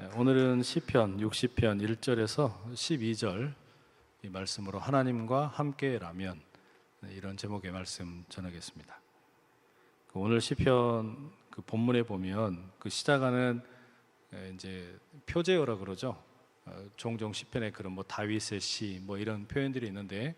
오늘은 시편 60편 1절에서 12절 이 말씀으로 하나님과 함께라면 이런 제목의 말씀 전하겠습니다. 오늘 시편 그 본문에 보면 그 시작하는 이제 표제어라 그러죠. 종종 시편에 그런 다윗의 시 이런 표현들이 있는데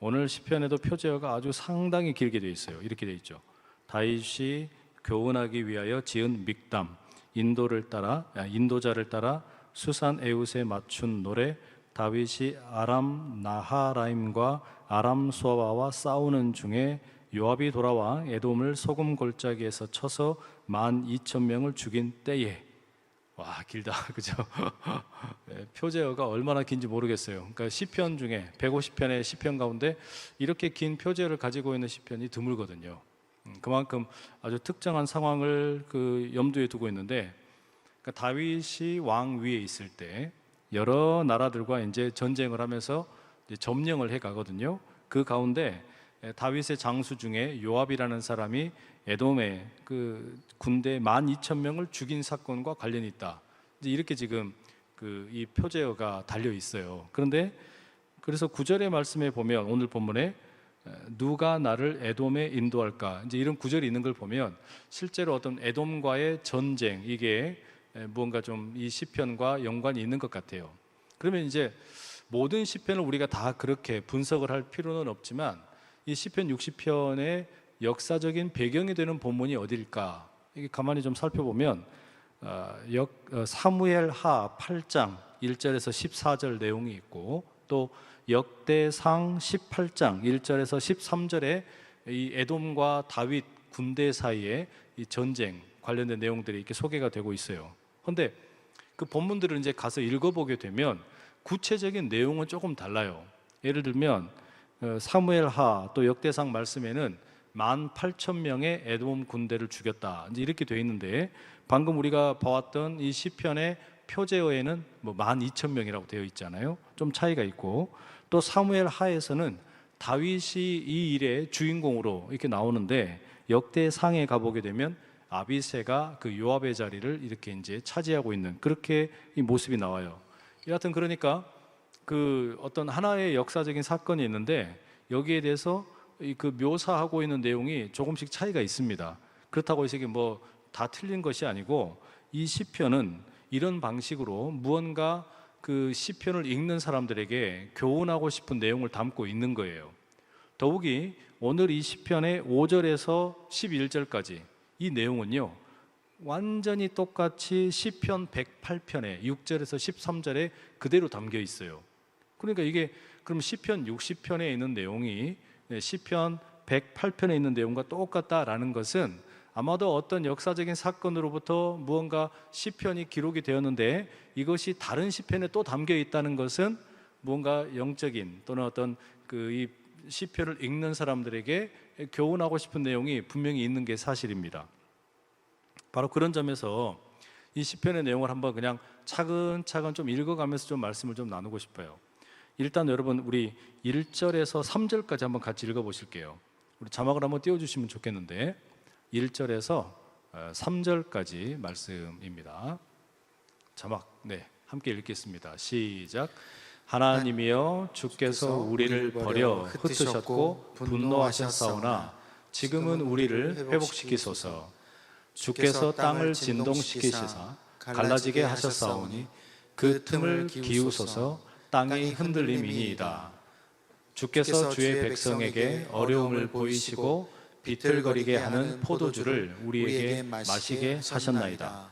오늘 시편에도 표제어가 아주 상당히 길게 되어 있어요. 이렇게 되어 있죠. 다윗이 교훈하기 위하여 지은 믹담, 인도자를 따라 수산 에웃에 맞춘 노래, 다윗이 아람 나하라임과 아람 소아와 싸우는 중에 요압이 돌아와 에돔을 소금 골짜기에서 쳐서 12,000명을 죽인 때에. 와, 길다. 그죠? 표제어가 얼마나 긴지 모르겠어요. 그러니까 시편 중에 150편의 시편 가운데 이렇게 긴 표제어를 가지고 있는 시편이 드물거든요. 그만큼 아주 특정한 상황을 염두에 두고 있는데, 그러니까 다윗이 왕 위에 있을 때 여러 나라들과 이제 전쟁을 하면서 이제 점령을 해 가거든요. 그 가운데 다윗의 장수 중에 요압이라는 사람이 에돔의 그 군대 12,000명을 죽인 사건과 관련이 있다. 이제 이렇게 지금 이 표제어가 달려 있어요. 그래서 9절의 말씀에 보면 오늘 본문에 누가 나를 에돔에 인도할까? 이제 이런 구절이 있는 걸 보면 실제로 어떤 에돔과의 전쟁, 이게 무언가 좀 이 시편과 연관이 있는 것 같아요. 그러면 이제 모든 시편을 우리가 다 그렇게 분석을 할 필요는 없지만 이 시편 60편의 역사적인 배경이 되는 본문이 어디일까? 이게 가만히 좀 살펴보면 사무엘하 8장 1절에서 14절 내용이 있고, 또 역대상 18장 1절에서 13절에 이 에돔과 다윗 군대 사이에 이 전쟁 관련된 내용들이 이렇게 소개가 되고 있어요. 그런데 그 본문들을 이제 가서 읽어보게 되면 구체적인 내용은 조금 달라요. 예를 들면 사무엘하 또 역대상 말씀에는 18,000명의 에돔 군대를 죽였다, 이제 이렇게 되어 있는데, 방금 우리가 봐왔던 이 시편의 표제어에는 12,000명이라고 되어 있잖아요. 좀 차이가 있고, 또 사무엘하에서는 다윗이 이 일의 주인공으로 이렇게 나오는데, 역대상에 가보게 되면 아비새가 그 요압의 자리를 이렇게 이제 차지하고 있는 그렇게 이 모습이 나와요. 여하튼 그러니까 어떤 하나의 역사적인 사건이 있는데 여기에 대해서 그 묘사하고 있는 내용이 조금씩 차이가 있습니다. 그렇다고 해서 이게 다 틀린 것이 아니고, 이 시편은 이런 방식으로 무언가 그 시편을 읽는 사람들에게 교훈하고 싶은 내용을 담고 있는 거예요. 더욱이 오늘 이 시편의 5절에서 11절까지 이 내용은요, 완전히 똑같이 시편 108편의 6절에서 13절에 그대로 담겨 있어요. 그러니까 이게 그럼 시편 60편에 있는 내용이 시편 108편에 있는 내용과 똑같다라는 것은 아마도 어떤 역사적인 사건으로부터 무언가 시편이 기록이 되었는데 이것이 다른 시편에 또 담겨 있다는 것은 무언가 영적인 또는 어떤 이 시편을 읽는 사람들에게 교훈하고 싶은 내용이 분명히 있는 게 사실입니다. 바로 그런 점에서 이 시편의 내용을 한번 그냥 차근차근 좀 읽어가면서 좀 말씀을 좀 나누고 싶어요. 일단 여러분, 우리 1절에서 3절까지 한번 같이 읽어보실게요. 우리 자막을 한번 띄워주시면 좋겠는데 1절에서 3절까지 말씀입니다. 자막 함께 읽겠습니다. 시작. 하나님이여, 주께서 우리를 버려 흩으셨고 분노하셨사오나 지금은 우리를 회복시키소서. 주께서 땅을 진동시키시사 갈라지게 하셨사오니 그 틈을 기우소서. 땅이 흔들림이니이다. 주께서 주의 백성에게 어려움을 보이시고 비틀거리게 하는 포도주를 우리에게 마시게 하셨나이다.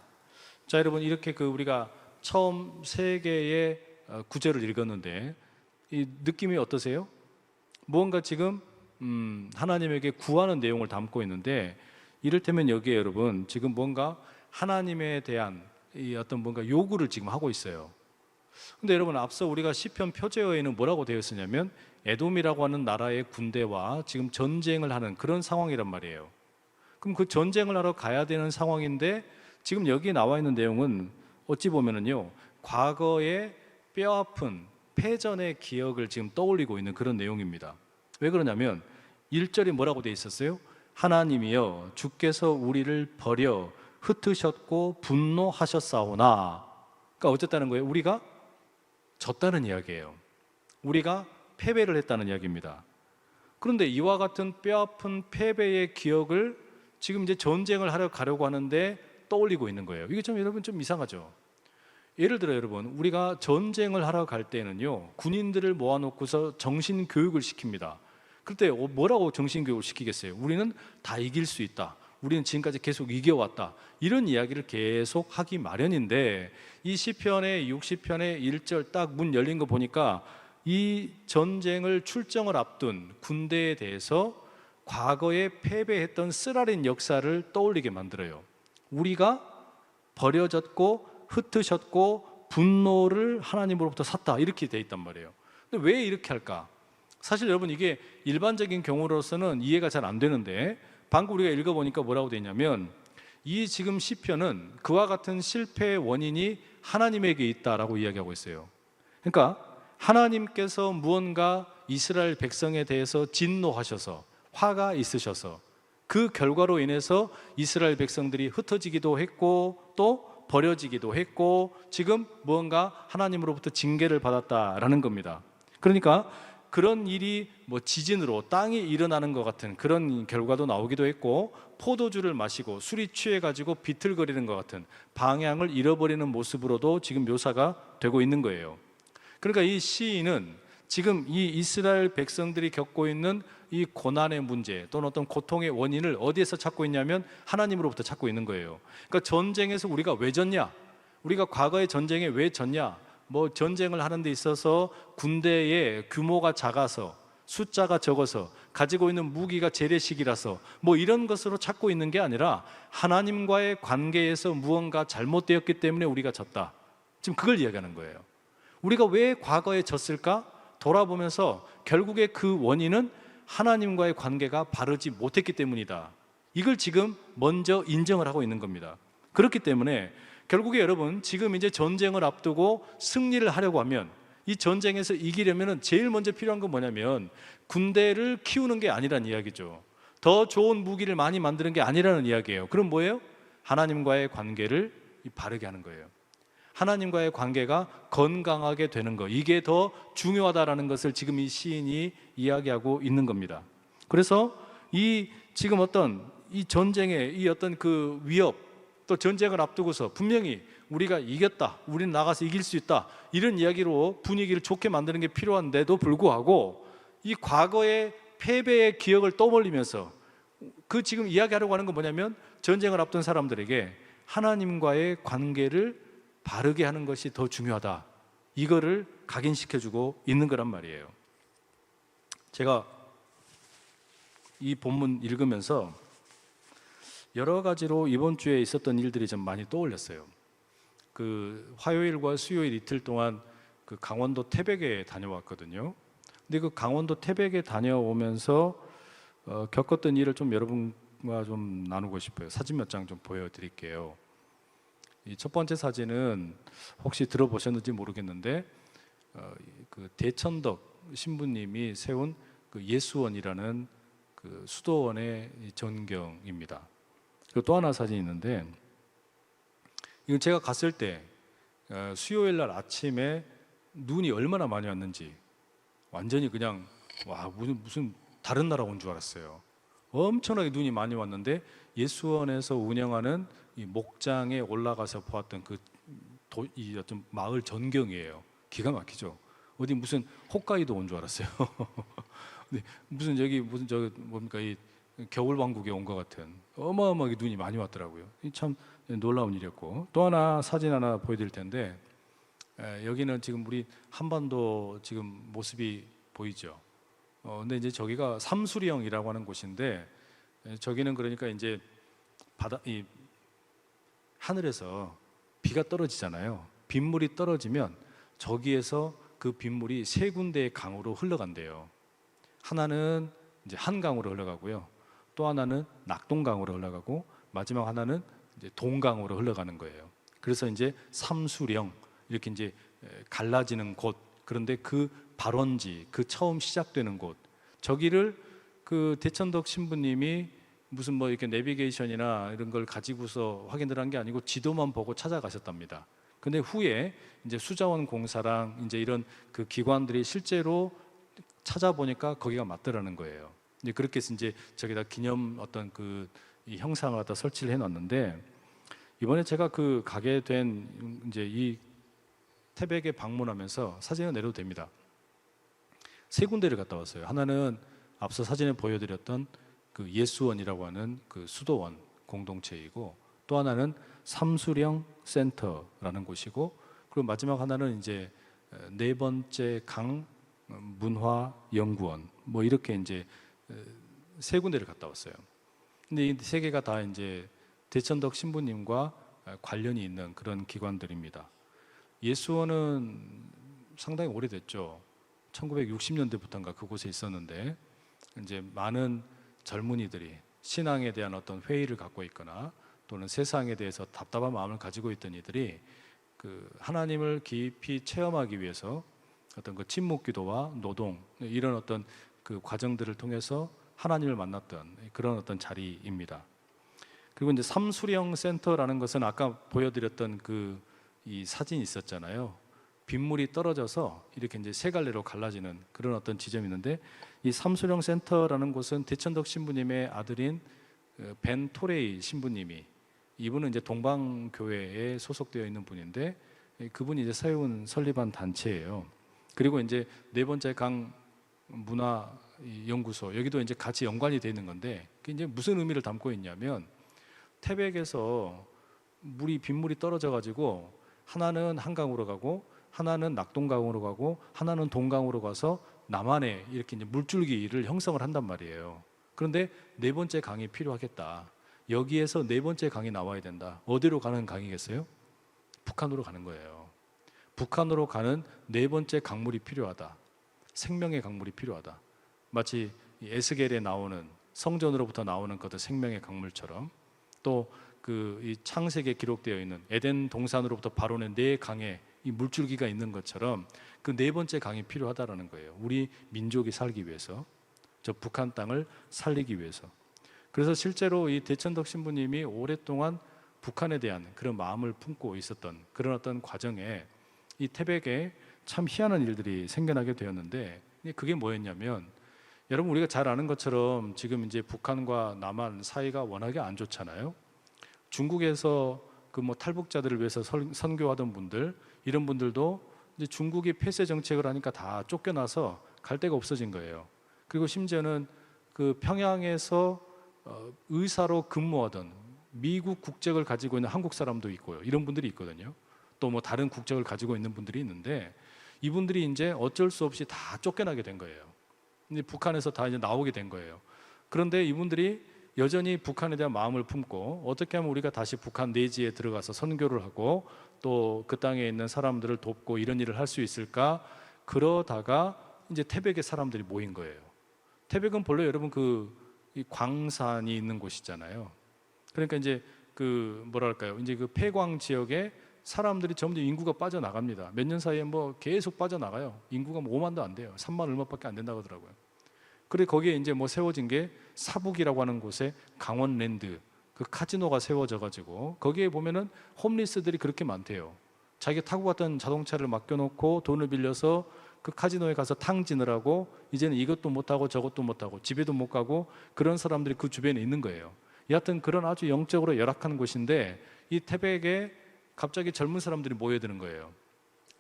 자, 여러분, 이렇게 우리가 처음 세 개의 구절을 읽었는데 이 느낌이 어떠세요? 무언가 지금 하나님에게 구하는 내용을 담고 있는데, 이를테면 여기에 여러분 지금 뭔가 하나님에 대한 이 어떤 뭔가 요구를 지금 하고 있어요. 근데 여러분, 앞서 우리가 시편 표제어에는 뭐라고 되어 있었냐면 에돔이라고 하는 나라의 군대와 지금 전쟁을 하는 그런 상황이란 말이에요. 그럼 그 전쟁을 하러 가야 되는 상황인데 지금 여기 나와 있는 내용은 어찌 보면은요, 과거의 뼈아픈 패전의 기억을 지금 떠올리고 있는 그런 내용입니다. 왜 그러냐면 1절이 뭐라고 되어 있었어요? 하나님이여, 주께서 우리를 버려 흩으셨고 분노하셨사오나. 그러니까 어쨌다는 거예요? 우리가 졌다는 이야기예요. 우리가 패배를 했다는 이야기입니다. 그런데 이와 같은 뼈아픈 패배의 기억을 지금 이제 전쟁을 하러 가려고 하는데 떠올리고 있는 거예요. 이게 좀 여러분 좀 이상하죠? 예를 들어 여러분, 우리가 전쟁을 하러 갈 때는요, 군인들을 모아놓고서 정신 교육을 시킵니다. 그때 뭐라고 정신 교육을 시키겠어요? 우리는 다 이길 수 있다. 우리는 지금까지 계속 이겨왔다. 이런 이야기를 계속 하기 마련인데, 이 시편의 60편의 1절 딱 문 열린 거 보니까 이 전쟁을 출정을 앞둔 군대에 대해서 과거에 패배했던 쓰라린 역사를 떠올리게 만들어요. 우리가 버려졌고 흩으셨고 분노를 하나님으로부터 샀다, 이렇게 돼 있단 말이에요. 근데 왜 이렇게 할까? 사실 여러분, 이게 일반적인 경우로서는 이해가 잘 안 되는데, 방금 우리가 읽어보니까 뭐라고 돼 있냐면, 이 지금 시편은 그와 같은 실패의 원인이 하나님에게 있다라고 이야기하고 있어요. 그러니까 하나님께서 무언가 이스라엘 백성에 대해서 진노하셔서 화가 있으셔서 그 결과로 인해서 이스라엘 백성들이 흩어지기도 했고 또 버려지기도 했고 지금 무언가 하나님으로부터 징계를 받았다라는 겁니다. 그러니까 그런 일이 뭐 지진으로 땅이 일어나는 것 같은 그런 결과도 나오기도 했고, 포도주를 마시고 술이 취해가지고 비틀거리는 것 같은 방향을 잃어버리는 모습으로도 지금 묘사가 되고 있는 거예요. 그러니까 이 시인은 지금 이 이스라엘 백성들이 겪고 있는 이 고난의 문제 또는 어떤 고통의 원인을 어디에서 찾고 있냐면 하나님으로부터 찾고 있는 거예요. 그러니까 전쟁에서 우리가 왜 졌냐? 우리가 과거의 전쟁에 왜 졌냐? 뭐 전쟁을 하는 데 있어서 군대의 규모가 작아서 숫자가 적어서 가지고 있는 무기가 재래식이라서 뭐 이런 것으로 찾고 있는 게 아니라 하나님과의 관계에서 무언가 잘못되었기 때문에 우리가 졌다. 지금 그걸 이야기하는 거예요. 우리가 왜 과거에 졌을까? 돌아보면서 결국에 그 원인은 하나님과의 관계가 바르지 못했기 때문이다. 이걸 지금 먼저 인정을 하고 있는 겁니다. 그렇기 때문에 결국에 여러분, 지금 이제 전쟁을 앞두고 승리를 하려고 하면, 이 전쟁에서 이기려면 제일 먼저 필요한 건 뭐냐면 군대를 키우는 게 아니란 이야기죠. 더 좋은 무기를 많이 만드는 게 아니라는 이야기예요. 그럼 뭐예요? 하나님과의 관계를 바르게 하는 거예요. 하나님과의 관계가 건강하게 되는 것, 이게 더 중요하다라는 것을 지금 이 시인이 이야기하고 있는 겁니다. 그래서 이 지금 어떤 이 전쟁의 이 어떤 그 위협, 또 전쟁을 앞두고서 분명히 우리가 이겼다, 우리는 나가서 이길 수 있다, 이런 이야기로 분위기를 좋게 만드는 게 필요한데도 불구하고 이 과거의 패배의 기억을 떠올리면서 그 지금 이야기하려고 하는 건 뭐냐면 전쟁을 앞둔 사람들에게 하나님과의 관계를 바르게 하는 것이 더 중요하다, 이거를 각인시켜주고 있는 거란 말이에요. 제가 이 본문 읽으면서 여러 가지로 이번 주에 있었던 일들이 좀 많이 떠올렸어요. 그 화요일과 수요일 이틀 동안 그 강원도 태백에 다녀왔거든요. 근데 그 강원도 태백에 다녀오면서 겪었던 일을 좀 여러분과 좀 나누고 싶어요. 사진 몇 장 좀 보여드릴게요. 이 첫 번째 사진은 혹시 들어보셨는지 모르겠는데 그 대천덕 신부님이 세운 그 예수원이라는 그 수도원의 전경입니다. 그리고 또 하나 사진이 있는데, 이건 제가 갔을 때 수요일 날 아침에 눈이 얼마나 많이 왔는지 완전히 그냥 와, 무슨 다른 나라 온 줄 알았어요. 엄청나게 눈이 많이 왔는데 예수원에서 운영하는 이 목장에 올라가서 보았던 이 어떤 마을 전경이에요. 기가 막히죠. 어디 무슨 홋카이도 온 줄 알았어요. 무슨 여기 무슨 뭡니까 이 겨울 왕국에 온 것 같은 어마어마하게 눈이 많이 왔더라고요. 참 놀라운 일이었고, 또 하나 사진 하나 보여드릴 텐데 여기는 지금 우리 한반도 지금 모습이 보이죠. 근데 이제 저기가 삼수령이라고 하는 곳인데, 저기는 그러니까 이제 이 하늘에서 비가 떨어지잖아요. 빗물이 떨어지면 저기에서 그 빗물이 세 군데의 강으로 흘러간대요. 하나는 이제 한강으로 흘러가고요. 또 하나는 낙동강으로 흘러가고 마지막 하나는 이제 동강으로 흘러가는 거예요. 그래서 이제 삼수령 이렇게 이제 갈라지는 곳, 그런데 그 발원지, 그 처음 시작되는 곳, 저기를 그 대천덕 신부님이 무슨 뭐 이렇게 내비게이션이나 이런 걸 가지고서 확인을 한 게 아니고 지도만 보고 찾아가셨답니다. 근데 후에 이제 수자원공사랑 이제 이런 그 기관들이 실제로 찾아보니까 거기가 맞더라는 거예요. 이제 그렇게 해서 이제 저기다 기념 어떤 그 이 형상을 갖다 설치를 해놨는데, 이번에 제가 그 가게 된 이제 이 태백에 방문하면서 사진을 내려도 됩니다. 세 군데를 갔다 왔어요. 하나는 앞서 사진에 보여드렸던 그 예수원이라고 하는 그 수도원 공동체이고, 또 하나는 삼수령 센터라는 곳이고, 그리고 마지막 하나는 이제 네 번째 강 문화연구원, 뭐 이렇게 이제 세 군데를 갔다 왔어요. 근데 이 세 개가 다 이제 대천덕 신부님과 관련이 있는 그런 기관들입니다. 예수원은 상당히 오래됐죠. 1960년대부터인가 그곳에 있었는데, 이제 많은 젊은이들이 신앙에 대한 어떤 회의를 갖고 있거나 또는 세상에 대해서 답답한 마음을 가지고 있던 이들이 그 하나님을 깊이 체험하기 위해서 어떤 그 침묵 기도와 노동, 이런 어떤 그 과정들을 통해서 하나님을 만났던 그런 어떤 자리입니다. 그리고 이제 삼수령 센터라는 것은 아까 보여드렸던 그 이 사진이 있었잖아요. 빗물이 떨어져서 이렇게 이제 세 갈래로 갈라지는 그런 어떤 지점이 있는데, 이 삼수령 센터라는 곳은 대천덕 신부님의 아들인 벤 토레이 신부님이, 이분은 이제 동방교회에 소속되어 있는 분인데, 그분이 이제 세운 설립한 단체예요. 그리고 이제 네 번째 강 문화연구소, 여기도 이제 같이 연관이 되어 있는 건데, 그게 이제 무슨 의미를 담고 있냐면, 태백에서 빗물이 떨어져 가지고 하나는 한강으로 가고 하나는 낙동강으로 가고 하나는 동강으로 가서 남한에 이렇게 이제 물줄기를 형성을 한단 말이에요. 그런데 네 번째 강이 필요하겠다. 여기에서 네 번째 강이 나와야 된다. 어디로 가는 강이겠어요? 북한으로 가는 거예요. 북한으로 가는 네 번째 강물이 필요하다. 생명의 강물이 필요하다. 마치 에스겔에 나오는 성전으로부터 나오는 것들 생명의 강물처럼, 또 그 이 창세기에 기록되어 있는 에덴 동산으로부터 발원된 네 강의 이 물줄기가 있는 것처럼 그 네 번째 강이 필요하다라는 거예요. 우리 민족이 살기 위해서, 저 북한 땅을 살리기 위해서. 그래서 실제로 이 대천덕 신부님이 오랫동안 북한에 대한 그런 마음을 품고 있었던 그런 어떤 과정에 이 태백에 참 희한한 일들이 생겨나게 되었는데, 그게 뭐였냐면, 여러분 우리가 잘 아는 것처럼 지금 이제 북한과 남한 사이가 워낙에 안 좋잖아요. 중국에서 그 뭐 탈북자들을 위해서 선교하던 분들, 이런 분들도 이제 중국이 폐쇄 정책을 하니까 다 쫓겨나서 갈 데가 없어진 거예요. 그리고 심지어는 그 평양에서 의사로 근무하던 미국 국적을 가지고 있는 한국 사람도 있고요. 이런 분들이 있거든요. 또 뭐 다른 국적을 가지고 있는 분들이 있는데, 이분들이 이제 어쩔 수 없이 다 쫓겨나게 된 거예요. 이제 북한에서 다 이제 나오게 된 거예요. 그런데 이분들이 여전히 북한에 대한 마음을 품고, 어떻게 하면 우리가 다시 북한 내지에 들어가서 선교를 하고 또 그 땅에 있는 사람들을 돕고 이런 일을 할 수 있을까? 그러다가 이제 태백에 사람들이 모인 거예요. 태백은 본래 여러분 이 광산이 있는 곳이잖아요. 그러니까 이제 그 뭐랄까요? 이제 그 폐광 지역에 사람들이 점점 인구가 빠져나갑니다. 몇 년 사이에 뭐 계속 빠져나가요. 인구가 뭐 5만도 안 돼요. 3만 얼마밖에 안 된다고 하더라고요. 그래 거기에 이제 뭐 세워진 게 사북이라고 하는 곳에 강원랜드 그 카지노가 세워져 가지고, 거기에 보면은 홈리스들이 그렇게 많대요. 자기가 타고 갔던 자동차를 맡겨놓고 돈을 빌려서 그 카지노에 가서 탕진을 하고, 이제는 이것도 못하고 저것도 못하고 집에도 못 가고, 그런 사람들이 그 주변에 있는 거예요. 여하튼 그런 아주 영적으로 열악한 곳인데, 이 태백에 갑자기 젊은 사람들이 모여드는 거예요.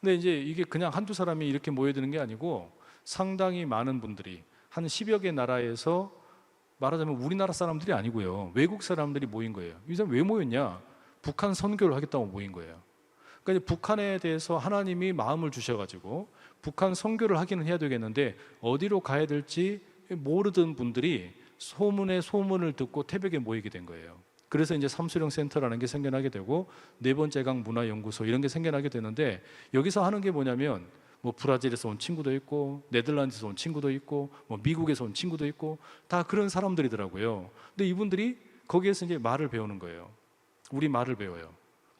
근데 이제 이게 그냥 한두 사람이 이렇게 모여드는 게 아니고, 상당히 많은 분들이 한 10여 개 나라에서, 말하자면 우리나라 사람들이 아니고요, 외국 사람들이 모인 거예요. 이 사람 왜 모였냐? 북한 선교를 하겠다고 모인 거예요. 그러니까 북한에 대해서 하나님이 마음을 주셔가지고 북한 선교를 하기는 해야 되겠는데 어디로 가야 될지 모르던 분들이 소문에 소문을 듣고 태백에 모이게 된 거예요. 그래서 이제 삼수령 센터라는 게 생겨나게 되고, 네 번째 강 문화연구소 이런 게 생겨나게 되는데, 여기서 하는 게 뭐냐면, 뭐 브라질에서 온 친구도 있고, 네덜란드에서 온 친구도 있고, 뭐 미국에서 온 친구도 있고, 다 그런 사람들이더라고요. 근데 이분들이 거기에서 이제 말을 배우는 거예요. 우리 말을 배워요.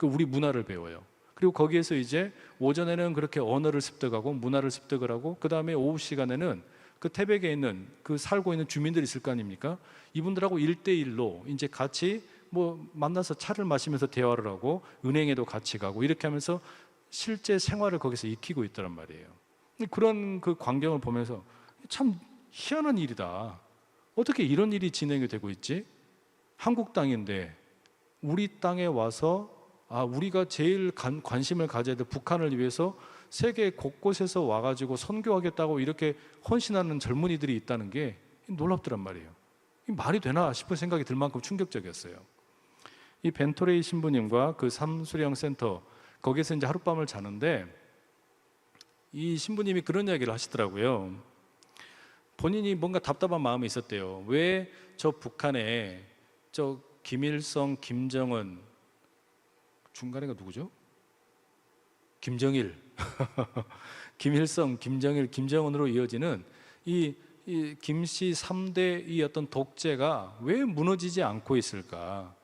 우리 문화를 배워요. 그리고 거기에서 이제 오전에는 그렇게 언어를 습득하고 문화를 습득을 하고, 그 다음에 오후 시간에는 그 태백에 있는 그 살고 있는 주민들이 있을 거 아닙니까? 이분들하고 1대1로 이제 같이 뭐 만나서 차를 마시면서 대화를 하고 은행에도 같이 가고 이렇게 하면서 실제 생활을 거기서 익히고 있더란 말이에요. 그런 그 광경을 보면서 참 희한한 일이다. 어떻게 이런 일이 진행이 되고 있지? 한국 땅인데 우리 땅에 와서 우리가 제일 관심을 가져야 될 북한을 위해서 세계 곳곳에서 와가지고 선교하겠다고 이렇게 헌신하는 젊은이들이 있다는 게 놀랍더란 말이에요. 이 말이 되나 싶은 생각이 들 만큼 충격적이었어요. 이 벤토레이 신부님과 그 삼수령 센터 거기에서 이제 하룻밤을 자는데 이 신부님이 그런 이야기를 하시더라고요. 본인이 뭔가 답답한 마음이 있었대요. 왜 저 북한에 저 김일성, 김정은, 중간에가 누구죠? 김정일. 김일성, 김정일, 김정은으로 이어지는 이 김씨 3대 이 어떤 독재가 왜 무너지지 않고 있을까?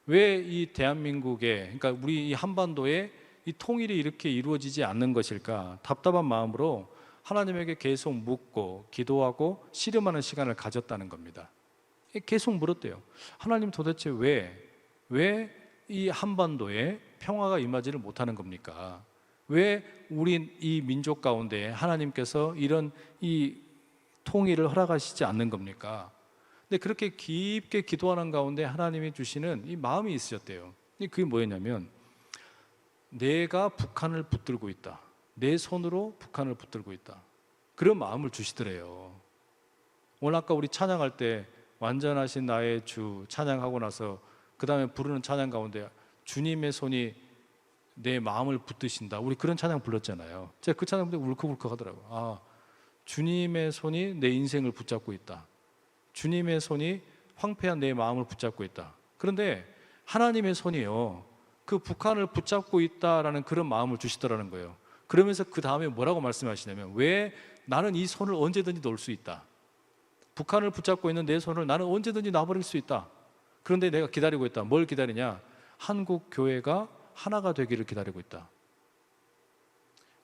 왜 이 대한민국에, 그러니까 우리 이 한반도에 이 통일이 이렇게 이루어지지 않는 것일까? 답답한 마음으로 하나님에게 계속 묻고 기도하고 씨름하는 시간을 가졌다는 겁니다. 계속 물었대요. 하나님 도대체 왜 이 한반도에 평화가 임하지를 못하는 겁니까? 왜 우리 이 민족 가운데 하나님께서 이런 이 통일을 허락하시지 않는 겁니까? 근데 그렇게 깊게 기도하는 가운데 하나님이 주시는 이 마음이 있으셨대요. 그게 뭐였냐면 내가 북한을 붙들고 있다. 내 손으로 북한을 붙들고 있다. 그런 마음을 주시더래요. 오늘 아까 우리 찬양할 때 완전하신 나의 주 찬양하고 나서 그 다음에 부르는 찬양 가운데 주님의 손이 내 마음을 붙드신다. 우리 그런 찬양 불렀잖아요. 제가 그 찬양 부르고 울컥울컥 하더라고요. 주님의 손이 내 인생을 붙잡고 있다. 주님의 손이 황폐한 내 마음을 붙잡고 있다. 그런데 하나님의 손이요, 그 북한을 붙잡고 있다라는 그런 마음을 주시더라는 거예요. 그러면서 그 다음에 뭐라고 말씀하시냐면 왜 나는 이 손을 언제든지 놓을 수 있다. 북한을 붙잡고 있는 내 손을 나는 언제든지 놔버릴 수 있다. 그런데 내가 기다리고 있다. 뭘 기다리냐? 한국 교회가 하나가 되기를 기다리고 있다.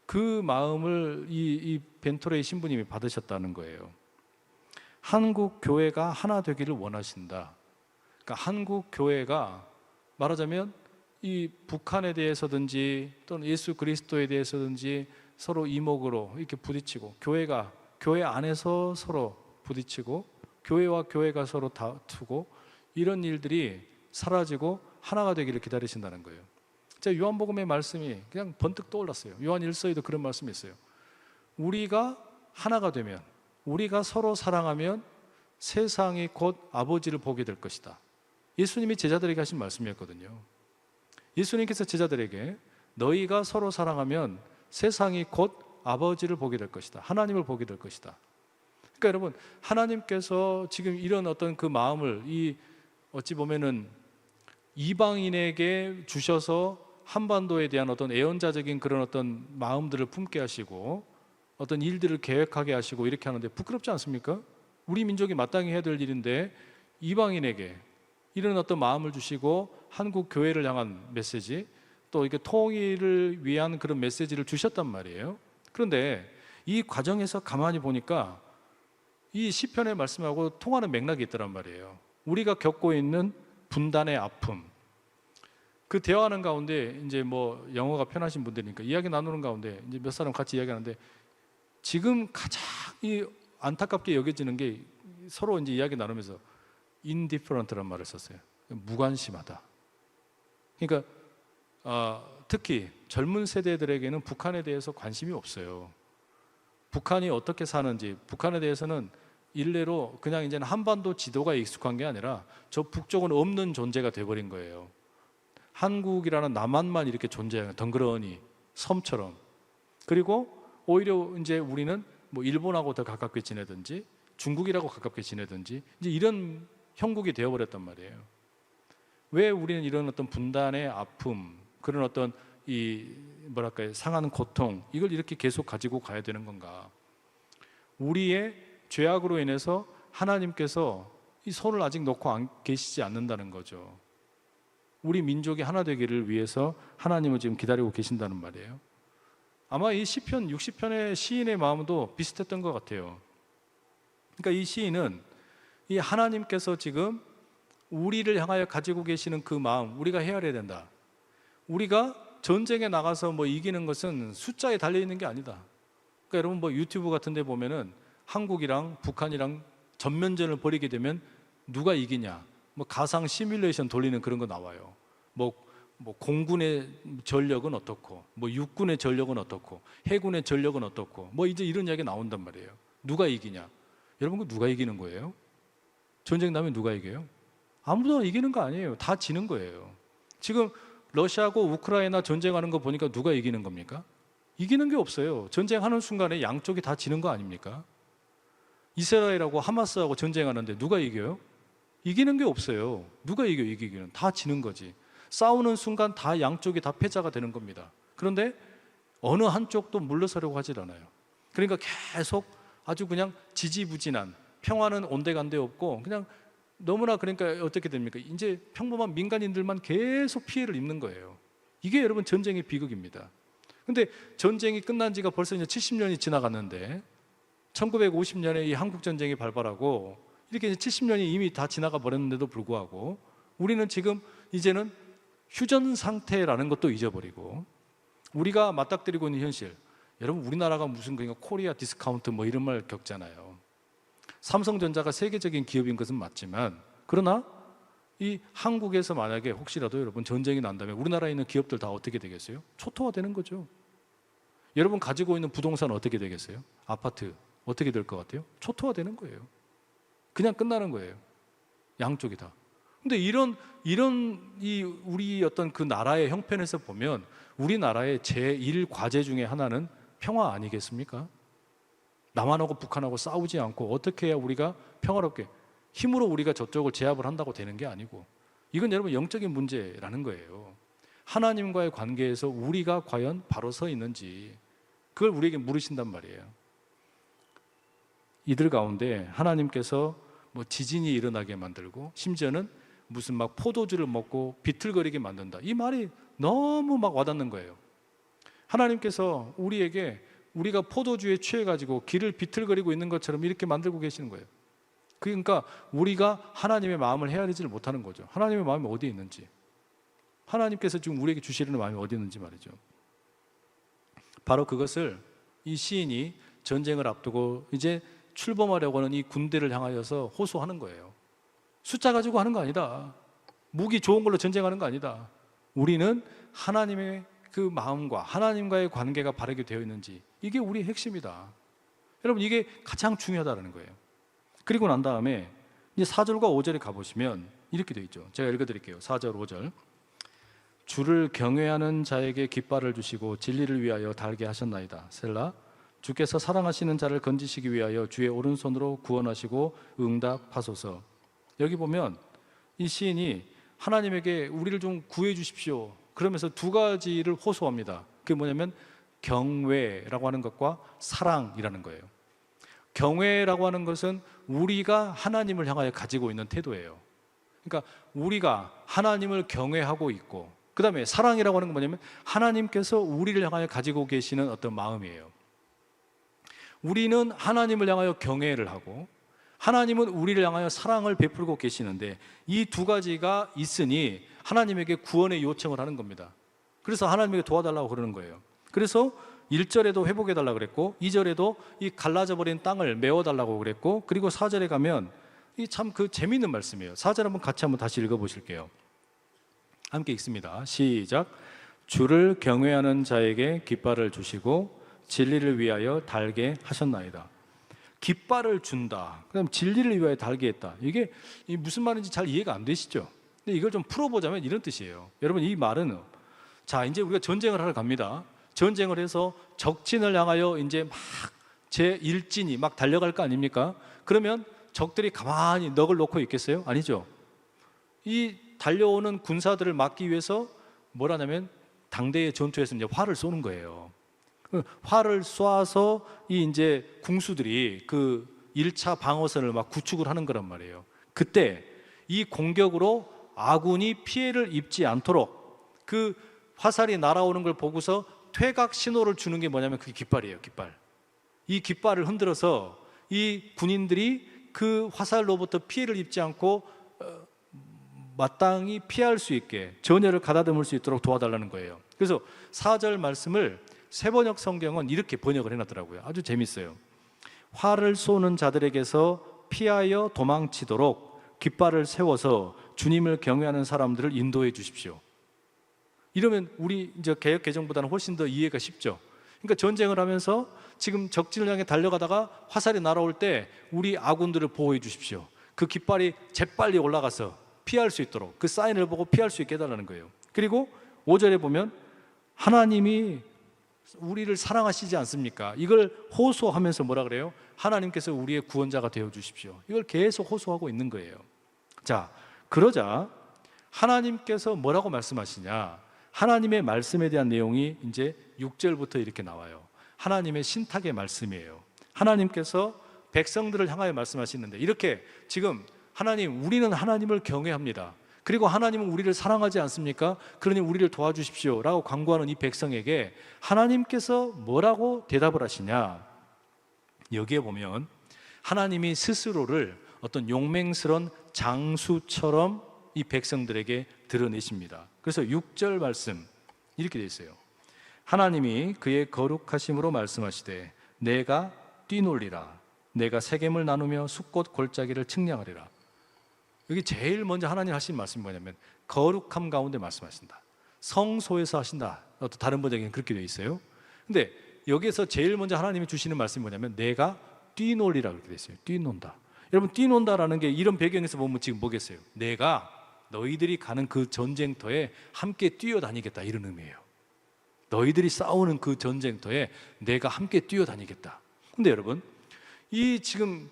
그 마음을 이 벤토레이 신부님이 받으셨다는 거예요. 한국 교회가 하나 되기를 원하신다. 그러니까 한국 교회가 말하자면 이 북한에 대해서든지 또는 예수 그리스도에 대해서든지 서로 이목으로 이렇게 부딪히고 교회 안에서 서로 부딪히고 교회와 교회가 서로 다투고 이런 일들이 사라지고 하나가 되기를 기다리신다는 거예요. 제가 요한복음의 말씀이 그냥 번뜩 떠올랐어요. 요한 1서에도 그런 말씀이 있어요. 우리가 하나가 되면, 우리가 서로 사랑하면 세상이 곧 아버지를 보게 될 것이다. 예수님이 제자들에게 하신 말씀이었거든요. 예수님께서 제자들에게 너희가 서로 사랑하면 세상이 곧 아버지를 보게 될 것이다. 하나님을 보게 될 것이다. 그러니까 여러분, 하나님께서 지금 이런 어떤 그 마음을 어찌 보면은 이방인에게 주셔서 한반도에 대한 어떤 애언자적인 그런 어떤 마음들을 품게 하시고 어떤 일들을 계획하게 하시고 이렇게 하는데 부끄럽지 않습니까? 우리 민족이 마땅히 해야 될 일인데 이방인에게 이런 어떤 마음을 주시고 한국 교회를 향한 메시지, 또 이게 통일을 위한 그런 메시지를 주셨단 말이에요. 그런데 이 과정에서 가만히 보니까 이 시편의 말씀하고 통하는 맥락이 있더란 말이에요. 우리가 겪고 있는 분단의 아픔, 그 대화하는 가운데 이제 뭐 영어가 편하신 분들이니까 이야기 나누는 가운데 이제 몇 사람 같이 이야기하는데 지금 가장 이 안타깝게 여겨지는 게 서로 이제 이야기 나누면서 indifferent란 말을 썼어요. 무관심하다. 그러니까 특히 젊은 세대들에게는 북한에 대해서 관심이 없어요. 북한이 어떻게 사는지, 북한에 대해서는 일례로 그냥 이제는 한반도 지도가 익숙한 게 아니라 저 북쪽은 없는 존재가 돼버린 거예요. 한국이라는 남한만 이렇게 존재해요. 덩그러니 섬처럼. 그리고 오히려 이제 우리는 뭐 일본하고 더 가깝게 지내든지 중국이라고 가깝게 지내든지 이제 이런 형국이 되어버렸단 말이에요. 왜 우리는 이런 어떤 분단의 아픔, 그런 어떤 이 뭐랄까요, 상하는 고통, 이걸 이렇게 계속 가지고 가야 되는 건가? 우리의 죄악으로 인해서 하나님께서 이 손을 아직 놓고 계시지 않는다는 거죠. 우리 민족이 하나 되기를 위해서 하나님을 지금 기다리고 계신다는 말이에요. 아마 이 시편 60편의 시인의 마음도 비슷했던 것 같아요. 그러니까 이 시인은 이 하나님께서 지금 우리를 향하여 가지고 계시는 그 마음 우리가 헤아려야 된다. 우리가 전쟁에 나가서 뭐 이기는 것은 숫자에 달려 있는 게 아니다. 그러니까 여러분 뭐 유튜브 같은 데 보면은 한국이랑 북한이랑 전면전을 벌이게 되면 누가 이기냐, 뭐 가상 시뮬레이션 돌리는 그런 거 나와요. 뭐 공군의 전력은 어떻고, 뭐 육군의 전력은 어떻고, 해군의 전력은 어떻고, 뭐 이제 이런 이야기 나온단 말이에요. 누가 이기냐? 여러분 그 누가 이기는 거예요? 전쟁 나면 누가 이겨요? 아무도 이기는 거 아니에요. 다 지는 거예요. 지금 러시아하고 우크라이나 전쟁하는 거 보니까 누가 이기는 겁니까? 이기는 게 없어요. 전쟁하는 순간에 양쪽이 다 지는 거 아닙니까? 이스라엘하고 하마스하고 전쟁하는데 누가 이겨요? 이기는 게 없어요. 누가 이겨요? 이기기는 다 지는 거지. 싸우는 순간 다 양쪽이 다 패자가 되는 겁니다. 그런데 어느 한쪽도 물러서려고 하질 않아요. 그러니까 계속 아주 그냥 지지부진한, 평화는 온데간데 없고 그냥 너무나, 그러니까 어떻게 됩니까? 이제 평범한 민간인들만 계속 피해를 입는 거예요. 이게 여러분 전쟁의 비극입니다. 근데 전쟁이 끝난 지가 벌써 이제 70년이 지나갔는데 1950년에 이 한국 전쟁이 발발하고 이렇게 이제 70년이 이미 다 지나가 버렸는데도 불구하고 우리는 지금 이제는 휴전 상태라는 것도 잊어버리고 우리가 맞닥뜨리고 있는 현실, 여러분 우리나라가 무슨 그러니까 코리아 디스카운트 뭐 이런 말 겪잖아요. 삼성전자가 세계적인 기업인 것은 맞지만 그러나 이 한국에서 만약에 혹시라도 여러분 전쟁이 난다면 우리나라에 있는 기업들 다 어떻게 되겠어요? 초토화되는 거죠. 여러분 가지고 있는 부동산 어떻게 되겠어요? 아파트 어떻게 될 것 같아요? 초토화되는 거예요. 그냥 끝나는 거예요. 양쪽이 다. 근데 이런 이 우리 어떤 그 나라의 형편에서 보면 우리나라의 제1 과제 중에 하나는 평화 아니겠습니까? 남한하고 북한하고 싸우지 않고 어떻게 해야 우리가 평화롭게, 힘으로 우리가 저쪽을 제압을 한다고 되는 게 아니고, 이건 여러분 영적인 문제라는 거예요. 하나님과의 관계에서 우리가 과연 바로 서 있는지 그걸 우리에게 물으신단 말이에요. 이들 가운데 하나님께서 뭐 지진이 일어나게 만들고 심지어는 무슨 막 포도주를 먹고 비틀거리게 만든다, 이 말이 너무 막 와닿는 거예요. 하나님께서 우리에게 우리가 포도주에 취해가지고 길을 비틀거리고 있는 것처럼 이렇게 만들고 계시는 거예요. 그러니까 우리가 하나님의 마음을 헤아리지를 못하는 거죠. 하나님의 마음이 어디에 있는지, 하나님께서 지금 우리에게 주시려는 마음이 어디 있는지 말이죠. 바로 그것을 이 시인이 전쟁을 앞두고 이제 출범하려고 하는 이 군대를 향하여서 호소하는 거예요. 숫자 가지고 하는 거 아니다. 무기 좋은 걸로 전쟁하는 거 아니다. 우리는 하나님의 그 마음과 하나님과의 관계가 바르게 되어 있는지, 이게 우리의 핵심이다. 여러분 이게 가장 중요하다는 거예요. 그리고 난 다음에 이제 4절과 5절에 가보시면 이렇게 되어 있죠. 제가 읽어드릴게요. 4절 5절. 주를 경외하는 자에게 깃발을 주시고 진리를 위하여 달게 하셨나이다. 셀라. 주께서 사랑하시는 자를 건지시기 위하여 주의 오른손으로 구원하시고 응답하소서. 여기 보면 이 시인이 하나님에게 우리를 좀 구해 주십시오 그러면서 두 가지를 호소합니다. 그게 뭐냐면 경외라고 하는 것과 사랑이라는 거예요. 경외라고 하는 것은 우리가 하나님을 향하여 가지고 있는 태도예요. 그러니까 우리가 하나님을 경외하고 있고, 그 다음에 사랑이라고 하는 건 뭐냐면 하나님께서 우리를 향하여 가지고 계시는 어떤 마음이에요. 우리는 하나님을 향하여 경외를 하고 하나님은 우리를 향하여 사랑을 베풀고 계시는데 이 두 가지가 있으니 하나님에게 구원의 요청을 하는 겁니다. 그래서 하나님에게 도와달라고 그러는 거예요. 그래서 1절에도 회복해달라고 그랬고 2절에도 이 갈라져 버린 땅을 메워달라고 그랬고, 그리고 4절에 가면 이 참 그 재미있는 말씀이에요. 4절 한번 같이 한번 다시 읽어보실게요. 함께 읽습니다. 시작. 주를 경외하는 자에게 깃발을 주시고 진리를 위하여 달게 하셨나이다. 깃발을 준다, 그다음 진리를 위하여 달게 했다. 이게 무슨 말인지 잘 이해가 안 되시죠? 근데 이걸 좀 풀어보자면 이런 뜻이에요. 여러분 이 말은, 자 이제 우리가 전쟁을 하러 갑니다. 전쟁을 해서 적진을 향하여 이제 막 제1진이 막 달려갈 거 아닙니까? 그러면 적들이 가만히 넋을 놓고 있겠어요? 아니죠. 이 달려오는 군사들을 막기 위해서 뭘 하냐면 당대의 전투에서 이제 활을 쏘는 거예요. 활을 쏴서 이 이제 궁수들이 그 1차 방어선을 막 구축을 하는 거란 말이에요. 그때 이 공격으로 아군이 피해를 입지 않도록 그 화살이 날아오는 걸 보고서 퇴각 신호를 주는 게 뭐냐면 그게 깃발이에요. 깃발. 이 깃발을 흔들어서 이 군인들이 그 화살로부터 피해를 입지 않고 마땅히 피할 수 있게 전열을 가다듬을 수 있도록 도와달라는 거예요. 그래서 4절 말씀을 세번역 성경은 이렇게 번역을 해놨더라고요. 아주 재밌어요. 화를 쏘는 자들에게서 피하여 도망치도록 깃발을 세워서 주님을 경외하는 사람들을 인도해 주십시오. 이러면 우리 이제 개역 개정보다는 훨씬 더 이해가 쉽죠. 그러니까 전쟁을 하면서 지금 적진을 향해 달려가다가 화살이 날아올 때 우리 아군들을 보호해 주십시오. 그 깃발이 재빨리 올라가서 피할 수 있도록 그 사인을 보고 피할 수 있게 해달라는 거예요. 그리고 5절에 보면 하나님이 우리를 사랑하시지 않습니까? 이걸 호소하면서 뭐라 그래요? 하나님께서 우리의 구원자가 되어 주십시오. 이걸 계속 호소하고 있는 거예요. 자, 그러자 하나님께서 뭐라고 말씀하시냐? 하나님의 말씀에 대한 내용이 이제 6절부터 이렇게 나와요. 하나님의 신탁의 말씀이에요. 하나님께서 백성들을 향하여 말씀하시는데 이렇게 지금 하나님, 우리는 하나님을 경외합니다. 그리고 하나님은 우리를 사랑하지 않습니까? 그러니 우리를 도와주십시오 라고 간구하는 이 백성에게 하나님께서 뭐라고 대답을 하시냐? 여기에 보면 하나님이 스스로를 어떤 용맹스러운 장수처럼 이 백성들에게 드러내십니다. 그래서 6절 말씀 이렇게 되어 있어요. 하나님이 그의 거룩하심으로 말씀하시되 내가 뛰놀리라. 내가 세겜을 나누며 숫꽃 골짜기를 측량하리라. 여기 제일 먼저 하나님 하신 말씀이 뭐냐면 거룩함 가운데 말씀하신다. 성소에서 하신다. 또 다른 번역에는 그렇게 되어 있어요. 근데 여기에서 제일 먼저 하나님이 주시는 말씀이 뭐냐면 내가 뛰놀리라 그렇게 되어 있어요. 뛰논다. 여러분 뛰논다라는 게 이런 배경에서 보면 지금 뭐겠어요? 내가 너희들이 가는 그 전쟁터에 함께 뛰어다니겠다 이런 의미예요. 너희들이 싸우는 그 전쟁터에 내가 함께 뛰어다니겠다. 근데 여러분 이 지금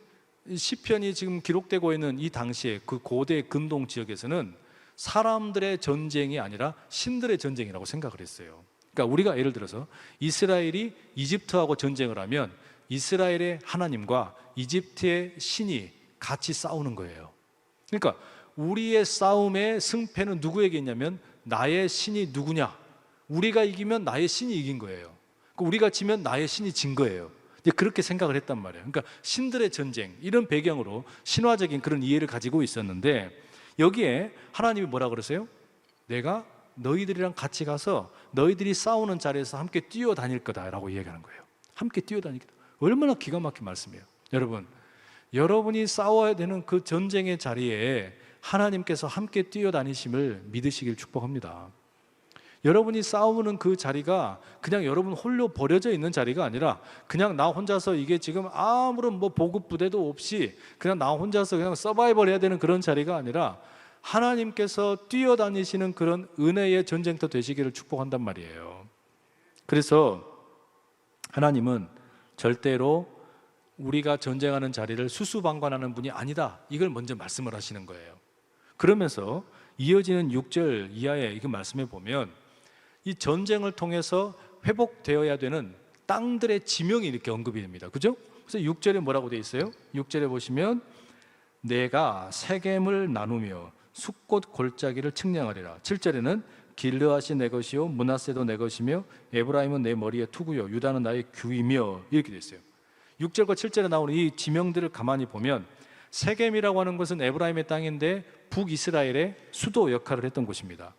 시편이 지금 기록되고 있는 이 당시에 그 고대 근동 지역에서는 사람들의 전쟁이 아니라 신들의 전쟁이라고 생각을 했어요. 그러니까 우리가 예를 들어서 이스라엘이 이집트하고 전쟁을 하면 이스라엘의 하나님과 이집트의 신이 같이 싸우는 거예요. 그러니까 우리의 싸움의 승패는 누구에게 있냐면 나의 신이 누구냐? 우리가 이기면 나의 신이 이긴 거예요. 우리가 지면 나의 신이 진 거예요. 그렇게 생각을 했단 말이에요. 그러니까 신들의 전쟁 이런 배경으로 신화적인 그런 이해를 가지고 있었는데 여기에 하나님이 뭐라 그러세요? 내가 너희들이랑 같이 가서 너희들이 싸우는 자리에서 함께 뛰어다닐 거다라고 얘기하는 거예요. 함께 뛰어다닐 거다. 얼마나 기가 막힌 말씀이에요. 여러분, 여러분이 싸워야 되는 그 전쟁의 자리에 하나님께서 함께 뛰어다니심을 믿으시길 축복합니다. 여러분이 싸우는 그 자리가 그냥 여러분 홀로 버려져 있는 자리가 아니라 그냥 나 혼자서 이게 지금 아무런 뭐 보급 부대도 없이 그냥 나 혼자서 그냥 서바이벌 해야 되는 그런 자리가 아니라 하나님께서 뛰어다니시는 그런 은혜의 전쟁터 되시기를 축복한단 말이에요. 그래서 하나님은 절대로 우리가 전쟁하는 자리를 수수방관하는 분이 아니다. 이걸 먼저 말씀을 하시는 거예요. 그러면서 이어지는 6절 이하의 이 말씀에 보면 이 전쟁을 통해서 회복되어야 되는 땅들의 지명이 이렇게 언급이 됩니다. 그죠? 그래서 6절에 뭐라고 되어 있어요? 6절에 보시면 내가 세겜을 나누며 숫꽃 골짜기를 측량하리라. 7절에는 길르앗이 내 것이요 므낫세도 내 것이며 에브라임은 내 머리의 투구요 유다는 나의 규이며 이렇게 되어 있어요. 6절과 7절에 나오는 이 지명들을 가만히 보면 세겜이라고 하는 것은 에브라임의 땅인데 북이스라엘의 수도 역할을 했던 곳입니다.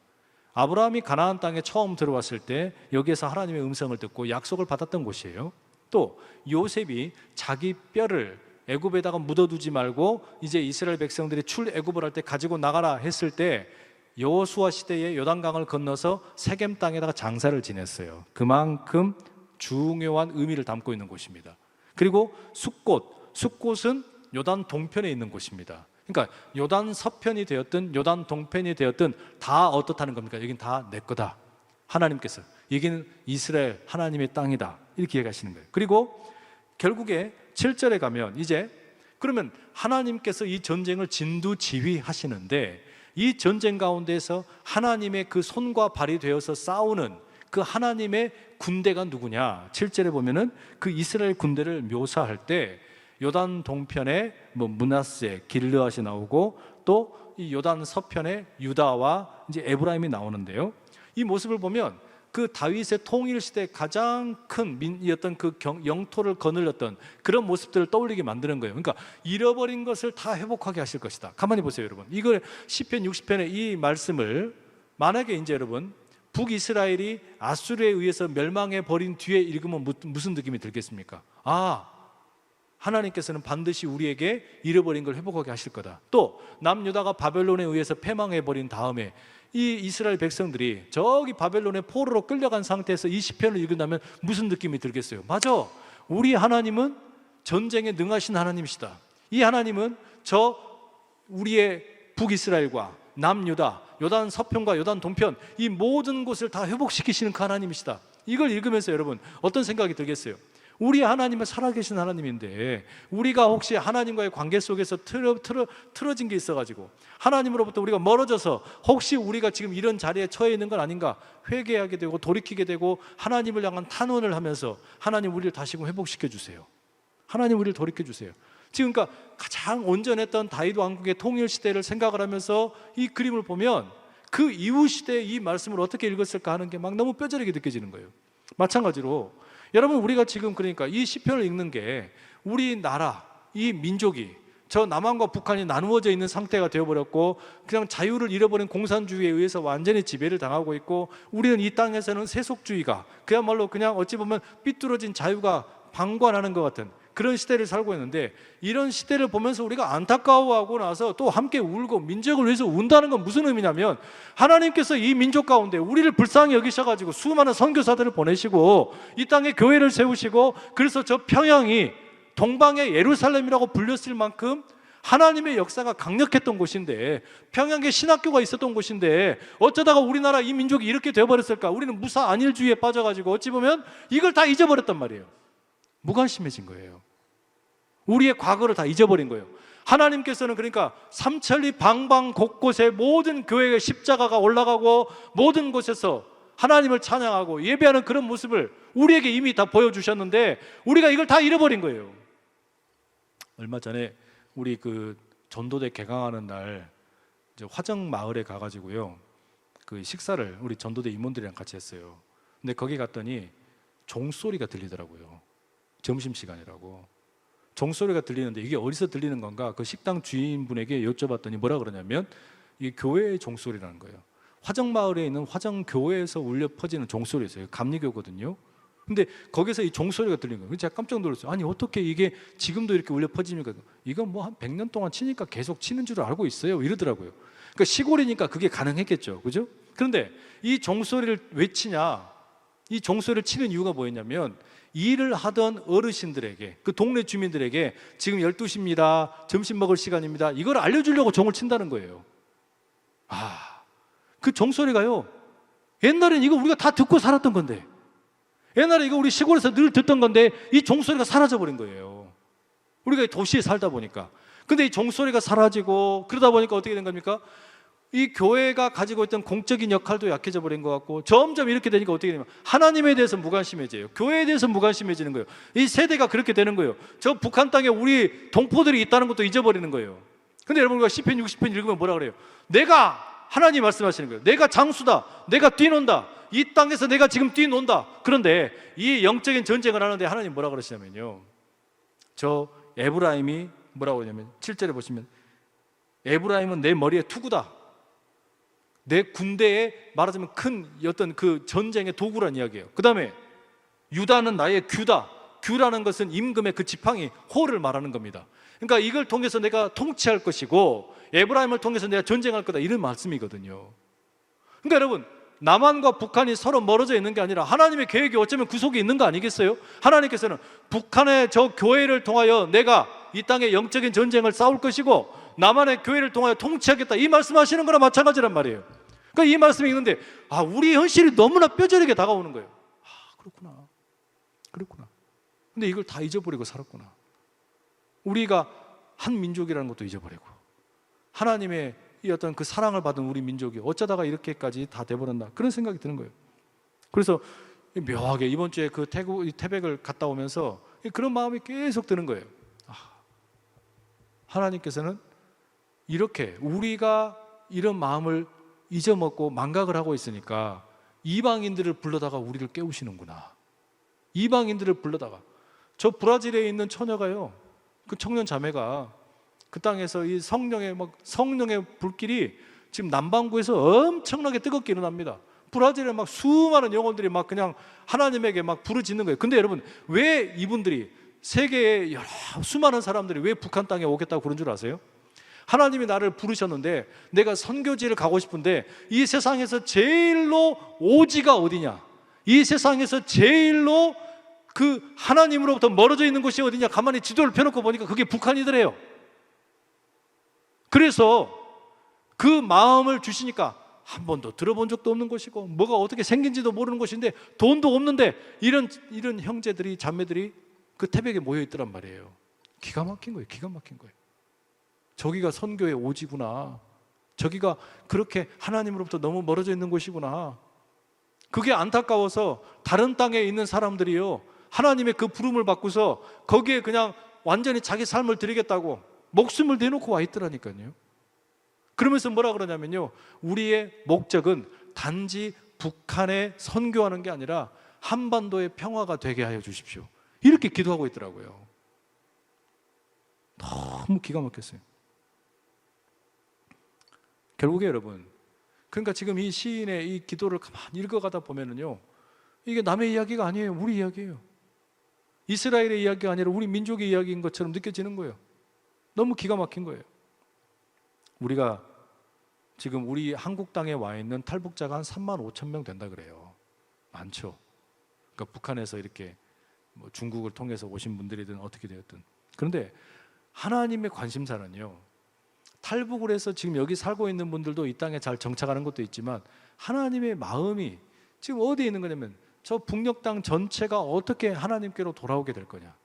아브라함이 가나안 땅에 처음 들어왔을 때 여기에서 하나님의 음성을 듣고 약속을 받았던 곳이에요. 또 요셉이 자기 뼈를 애굽에다가 묻어두지 말고 이제 이스라엘 백성들이 출애굽을 할 때 가지고 나가라 했을 때 여호수아 시대에 요단강을 건너서 세겜 땅에다가 장사를 지냈어요. 그만큼 중요한 의미를 담고 있는 곳입니다. 그리고 숫꽃은 요단 동편에 있는 곳입니다. 그러니까 요단 서편이 되었든 요단 동편이 되었든 다 어떻다는 겁니까? 여긴 다 내 거다. 하나님께서 여기는 이스라엘 하나님의 땅이다. 이렇게 얘기하시는 거예요. 그리고 결국에 7절에 가면 이제 그러면 하나님께서 이 전쟁을 진두지휘하시는데 이 전쟁 가운데서 하나님의 그 손과 발이 되어서 싸우는 그 하나님의 군대가 누구냐? 7절에 보면은 그 이스라엘 군대를 묘사할 때 요단 동편에 므낫세, 길르앗이 나오고 또 이 요단 서편에 유다와 이제 에브라임이 나오는데요. 이 모습을 보면 그 다윗의 통일 시대 가장 큰 어떤 그 영토를 거느렸던 그런 모습들을 떠올리게 만드는 거예요. 그러니까 잃어버린 것을 다 회복하게 하실 것이다. 가만히 보세요, 여러분. 이걸 시편 60편의 이 말씀을 만약에 이제 여러분 북이스라엘이 아수르에 의해서 멸망해 버린 뒤에 읽으면 무슨 느낌이 들겠습니까? 아, 하나님께서는 반드시 우리에게 잃어버린 걸 회복하게 하실 거다. 또 남유다가 바벨론에 의해서 패망해 버린 다음에 이 이스라엘 백성들이 저기 바벨론의 포로로 끌려간 상태에서 이 시편을 읽는다면 무슨 느낌이 들겠어요? 맞아, 우리 하나님은 전쟁에 능하신 하나님이시다. 이 하나님은 우리의 북이스라엘과 남유다, 요단 서편과 요단 동편 이 모든 곳을 다 회복시키시는 그 하나님이시다. 이걸 읽으면서 여러분 어떤 생각이 들겠어요? 우리 하나님은 살아계신 하나님인데 우리가 혹시 하나님과의 관계 속에서 틀어진 게 있어가지고 하나님으로부터 우리가 멀어져서 혹시 우리가 지금 이런 자리에 처해 있는 건 아닌가 회개하게 되고 돌이키게 되고 하나님을 향한 탄원을 하면서 하나님 우리를 다시금 회복시켜 주세요. 하나님 우리를 돌이켜 주세요. 지금 그러니까 가장 온전했던 다윗 왕국의 통일 시대를 생각을 하면서 이 그림을 보면 그 이후 시대의 이 말씀을 어떻게 읽었을까 하는 게 막 너무 뼈저리게 느껴지는 거예요. 마찬가지로 여러분 우리가 지금 그러니까 이 시편을 읽는 게 우리나라 이 민족이 저 남한과 북한이 나누어져 있는 상태가 되어버렸고 그냥 자유를 잃어버린 공산주의에 의해서 완전히 지배를 당하고 있고 우리는 이 땅에서는 세속주의가 그야말로 그냥 어찌 보면 삐뚤어진 자유가 방관하는 것 같은 그런 시대를 살고 있는데 이런 시대를 보면서 우리가 안타까워하고 나서 또 함께 울고 민족을 위해서 운다는 건 무슨 의미냐면 하나님께서 이 민족 가운데 우리를 불쌍히 여기셔가지고 수많은 선교사들을 보내시고 이 땅에 교회를 세우시고 그래서 저 평양이 동방의 예루살렘이라고 불렸을 만큼 하나님의 역사가 강력했던 곳인데 평양에 신학교가 있었던 곳인데 어쩌다가 우리나라 이 민족이 이렇게 되어버렸을까? 우리는 무사 안일주의에 빠져가지고 어찌 보면 이걸 다 잊어버렸단 말이에요. 무관심해진 거예요. 우리의 과거를 다 잊어버린 거예요. 하나님께서는 그러니까 삼천리 방방 곳곳에 모든 교회의 십자가가 올라가고 모든 곳에서 하나님을 찬양하고 예배하는 그런 모습을 우리에게 이미 다 보여주셨는데 우리가 이걸 다 잃어버린 거예요. 얼마 전에 우리 그 전도대 개강하는 날 이제 화정 마을에 가가지고요 그 식사를 우리 전도대 임원들이랑 같이 했어요. 근데 거기 갔더니 종소리가 들리더라고요. 점심시간이라고 종소리가 들리는데 이게 어디서 들리는 건가? 그 식당 주인분에게 여쭤봤더니 뭐라 그러냐면 이게 교회의 종소리라는 거예요. 화정마을에 있는 화정교회에서 울려 퍼지는 종소리였어요. 감리교거든요. 근데 거기서 이 종소리가 들린 거예요. 제가 깜짝 놀랐어요. 아니 어떻게 이게 지금도 이렇게 울려 퍼집니까? 이건 뭐 한 100년 동안 치니까 계속 치는 줄 알고 있어요. 이러더라고요. 그러니까 시골이니까 그게 가능했겠죠. 그죠? 그런데 이 종소리를 왜 치냐? 이 종소리를 치는 이유가 뭐였냐면 일을 하던 어르신들에게 그 동네 주민들에게 지금 12시입니다. 점심 먹을 시간입니다. 이걸 알려주려고 종을 친다는 거예요. 그 종소리가요 옛날엔 이거 우리가 다 듣고 살았던 건데 옛날에 이거 우리 시골에서 늘 듣던 건데 이 종소리가 사라져버린 거예요. 우리가 도시에 살다 보니까. 근데 이 종소리가 사라지고 그러다 보니까 어떻게 된 겁니까? 이 교회가 가지고 있던 공적인 역할도 약해져 버린 것 같고 점점 이렇게 되니까 어떻게 되냐면 하나님에 대해서 무관심해져요. 교회에 대해서 무관심해지는 거예요. 이 세대가 그렇게 되는 거예요. 저 북한 땅에 우리 동포들이 있다는 것도 잊어버리는 거예요. 근데 여러분 우리가 시편 60편 읽으면 뭐라 그래요? 내가 하나님 말씀하시는 거예요. 내가 장수다. 내가 뛰논다. 이 땅에서 내가 지금 뛰논다. 그런데 이 영적인 전쟁을 하는데 하나님 뭐라 그러시냐면요 저 에브라임이 뭐라고 그러냐면 7절에 보시면 에브라임은 내 머리에 투구다. 내 군대에 말하자면 큰 어떤 그 전쟁의 도구란 이야기예요. 그 다음에 유다는 나의 규다. 규라는 것은 임금의 그 지팡이 호를 말하는 겁니다. 그러니까 이걸 통해서 내가 통치할 것이고 에브라임을 통해서 내가 전쟁할 거다 이런 말씀이거든요. 그러니까 여러분 남한과 북한이 서로 멀어져 있는 게 아니라 하나님의 계획이 어쩌면 그 속에 있는 거 아니겠어요? 하나님께서는 북한의 저 교회를 통하여 내가 이 땅에 영적인 전쟁을 싸울 것이고 남한의 교회를 통하여 통치하겠다 이 말씀하시는 거나 마찬가지란 말이에요. 그러니까 이 말씀이 있는데 우리 현실이 너무나 뼈저리게 다가오는 거예요. 그렇구나. 근데 이걸 다 잊어버리고 살았구나. 우리가 한 민족이라는 것도 잊어버리고 하나님의 이 어떤 그 사랑을 받은 우리 민족이 어쩌다가 이렇게까지 다 돼버렸나 그런 생각이 드는 거예요. 그래서 묘하게 이번 주에 그 태백을 갔다 오면서 그런 마음이 계속 드는 거예요. 하나님께서는 이렇게 우리가 이런 마음을 잊어먹고 망각을 하고 있으니까 이방인들을 불러다가 우리를 깨우시는구나. 이방인들을 불러다가. 저 브라질에 있는 처녀가요, 그 청년 자매가 그 땅에서 이 성령의 불길이 지금 남반구에서 엄청나게 뜨겁게 일어납니다. 브라질에 막 수많은 영혼들이 막 그냥 하나님에게 막 부르짖는 거예요. 근데 여러분, 왜 이분들이, 세계의 여러 수많은 사람들이 왜 북한 땅에 오겠다고 그런 줄 아세요? 하나님이 나를 부르셨는데 내가 선교지를 가고 싶은데 이 세상에서 제일로 오지가 어디냐? 이 세상에서 제일로 그 하나님으로부터 멀어져 있는 곳이 어디냐? 가만히 지도를 펴놓고 보니까 그게 북한이더래요. 그래서 그 마음을 주시니까 한 번도 들어본 적도 없는 곳이고 뭐가 어떻게 생긴지도 모르는 곳인데 돈도 없는데 이런 형제들이, 자매들이 그 태백에 모여 있더란 말이에요. 기가 막힌 거예요. 기가 막힌 거예요. 저기가 선교의 오지구나. 저기가 그렇게 하나님으로부터 너무 멀어져 있는 곳이구나. 그게 안타까워서 다른 땅에 있는 사람들이요, 하나님의 그 부름을 받고서 거기에 그냥 완전히 자기 삶을 드리겠다고 목숨을 내놓고 와 있더라니까요. 그러면서 뭐라 그러냐면요, 우리의 목적은 단지 북한에 선교하는 게 아니라 한반도의 평화가 되게 하여 주십시오. 이렇게 기도하고 있더라고요. 너무 기가 막혔어요. 결국에 여러분, 그러니까 지금 이 시인의 이 기도를 가만히 읽어가다 보면은요, 이게 남의 이야기가 아니에요. 우리 이야기예요. 이스라엘의 이야기가 아니라 우리 민족의 이야기인 것처럼 느껴지는 거예요. 너무 기가 막힌 거예요. 우리가 지금 우리 한국 땅에 와 있는 탈북자가 한 3만 5천 명 된다 그래요. 많죠. 그러니까 북한에서 이렇게 뭐 중국을 통해서 오신 분들이든 어떻게 되었든. 그런데 하나님의 관심사는요, 탈북을 해서 지금 여기 살고 있는 분들도 이 땅에 잘 정착하는 것도 있지만 하나님의 마음이 지금 어디에 있는 거냐면 저 북녘 땅 전체가 어떻게 하나님께로 돌아오게 될 거냐.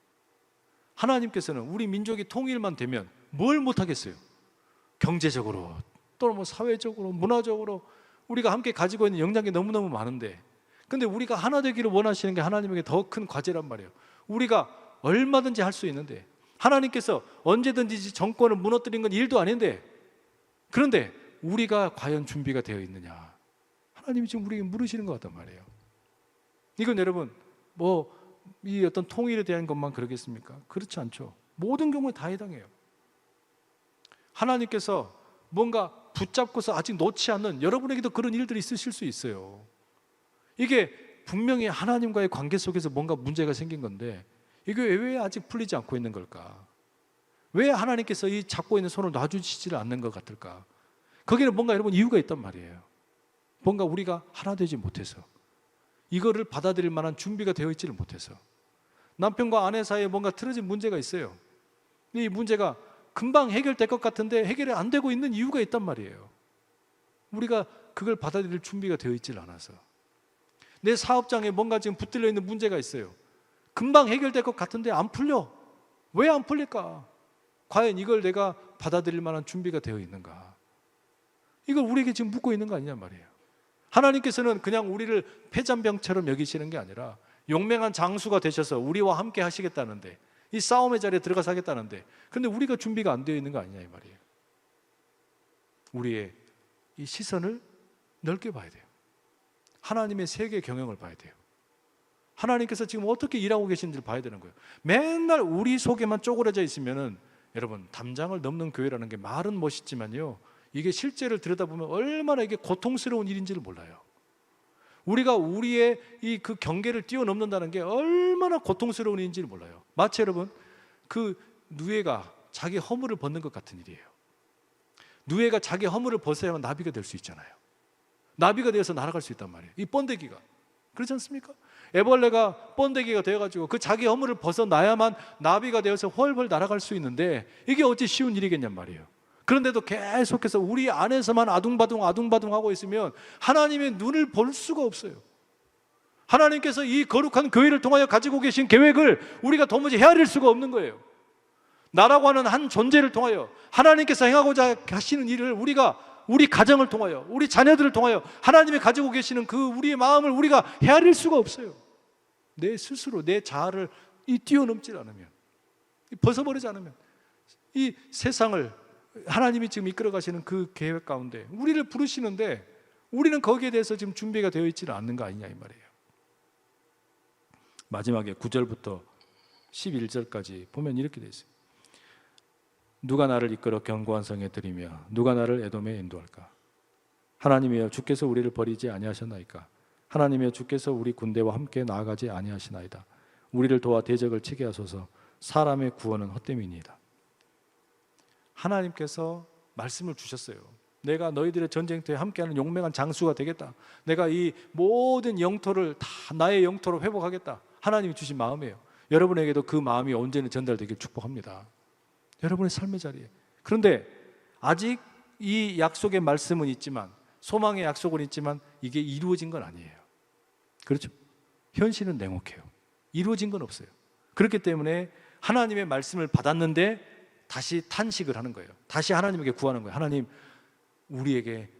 하나님께서는 우리 민족이 통일만 되면 뭘 못하겠어요? 경제적으로, 또 뭐 사회적으로, 문화적으로 우리가 함께 가지고 있는 역량이 너무너무 많은데, 근데 우리가 하나 되기를 원하시는 게 하나님에게 더 큰 과제란 말이에요. 우리가 얼마든지 할 수 있는데, 하나님께서 언제든지 정권을 무너뜨린 건 일도 아닌데, 그런데 우리가 과연 준비가 되어 있느냐? 하나님이 지금 우리에게 물으시는 것 같단 말이에요. 이건 여러분, 뭐 이 어떤 통일에 대한 것만 그러겠습니까? 그렇지 않죠. 모든 경우에 다 해당해요. 하나님께서 뭔가 붙잡고서 아직 놓지 않는 여러분에게도 그런 일들이 있으실 수 있어요. 이게 분명히 하나님과의 관계 속에서 뭔가 문제가 생긴 건데 이게 왜 아직 풀리지 않고 있는 걸까? 왜 하나님께서 이 잡고 있는 손을 놔주시지 않는 것 같을까? 거기는 뭔가 여러분 이유가 있단 말이에요. 뭔가 우리가 하나 되지 못해서, 이거를 받아들일 만한 준비가 되어 있지를 못해서, 남편과 아내 사이에 뭔가 틀어진 문제가 있어요. 이 문제가 금방 해결될 것 같은데 해결이 안 되고 있는 이유가 있단 말이에요. 우리가 그걸 받아들일 준비가 되어 있질 않아서. 내 사업장에 뭔가 지금 붙들려 있는 문제가 있어요. 금방 해결될 것 같은데 안 풀려. 왜 안 풀릴까? 과연 이걸 내가 받아들일 만한 준비가 되어 있는가? 이걸 우리에게 지금 묻고 있는 거 아니냐 말이에요. 하나님께서는 그냥 우리를 패잔병처럼 여기시는 게 아니라 용맹한 장수가 되셔서 우리와 함께 하시겠다는데, 이 싸움의 자리에 들어가서 하겠다는데, 그런데 우리가 준비가 안 되어 있는 거 아니냐 이 말이에요. 우리의 이 시선을 넓게 봐야 돼요. 하나님의 세계 경영을 봐야 돼요. 하나님께서 지금 어떻게 일하고 계신지를 봐야 되는 거예요. 맨날 우리 속에만 쪼그려져 있으면은 여러분, 담장을 넘는 교회라는 게 말은 멋있지만요, 이게 실제를 들여다보면 얼마나 이게 고통스러운 일인지를 몰라요. 우리가 우리의 이 그 경계를 뛰어넘는다는 게 얼마나 고통스러운 일인지를 몰라요. 마치 여러분, 그 누에가 자기 허물을 벗는 것 같은 일이에요. 누에가 자기 허물을 벗어야만 나비가 될 수 있잖아요. 나비가 되어서 날아갈 수 있단 말이에요. 이 번데기가 그렇지 않습니까? 애벌레가 번데기가 되어가지고 그 자기 허물을 벗어나야만 나비가 되어서 훨훨 날아갈 수 있는데, 이게 어찌 쉬운 일이겠냔 말이에요. 그런데도 계속해서 우리 안에서만 아둥바둥 하고 있으면 하나님의 눈을 볼 수가 없어요. 하나님께서 이 거룩한 교회를 통하여 가지고 계신 계획을 우리가 도무지 헤아릴 수가 없는 거예요. 나라고 하는 한 존재를 통하여 하나님께서 행하고자 하시는 일을 우리 가정을 통하여, 우리 자녀들을 통하여 하나님이 가지고 계시는 그 우리의 마음을 우리가 헤아릴 수가 없어요. 내 스스로 내 자아를 뛰어넘지 않으면, 벗어버리지 않으면, 이 세상을 하나님이 지금 이끌어 가시는 그 계획 가운데 우리를 부르시는데 우리는 거기에 대해서 지금 준비가 되어 있지는 않는 거 아니냐 이 말이에요. 마지막에 9절부터 11절까지 보면 이렇게 되어 있어요. 누가 나를 이끌어 견고한 성에 들이며 누가 나를 에돔에 인도할까? 하나님이여 주께서 우리를 버리지 아니하셨나이까? 하나님이여 주께서 우리 군대와 함께 나아가지 아니하시나이다. 우리를 도와 대적을 치게 하소서. 사람의 구원은 헛됨이니이다. 하나님께서 말씀을 주셨어요. 내가 너희들의 전쟁터에 함께하는 용맹한 장수가 되겠다. 내가 이 모든 영토를 다 나의 영토로 회복하겠다. 하나님이 주신 마음이에요. 여러분에게도 그 마음이 언제나 전달되길 축복합니다. 여러분의 삶의 자리에. 그런데 아직 이 약속의 말씀은 있지만, 소망의 약속은 있지만 이게 이루어진 건 아니에요. 그렇죠? 현실은 냉혹해요. 이루어진 건 없어요. 그렇기 때문에 하나님의 말씀을 받았는데 다시 탄식을 하는 거예요. 다시 하나님에게 구하는 거예요. 하나님, 우리에게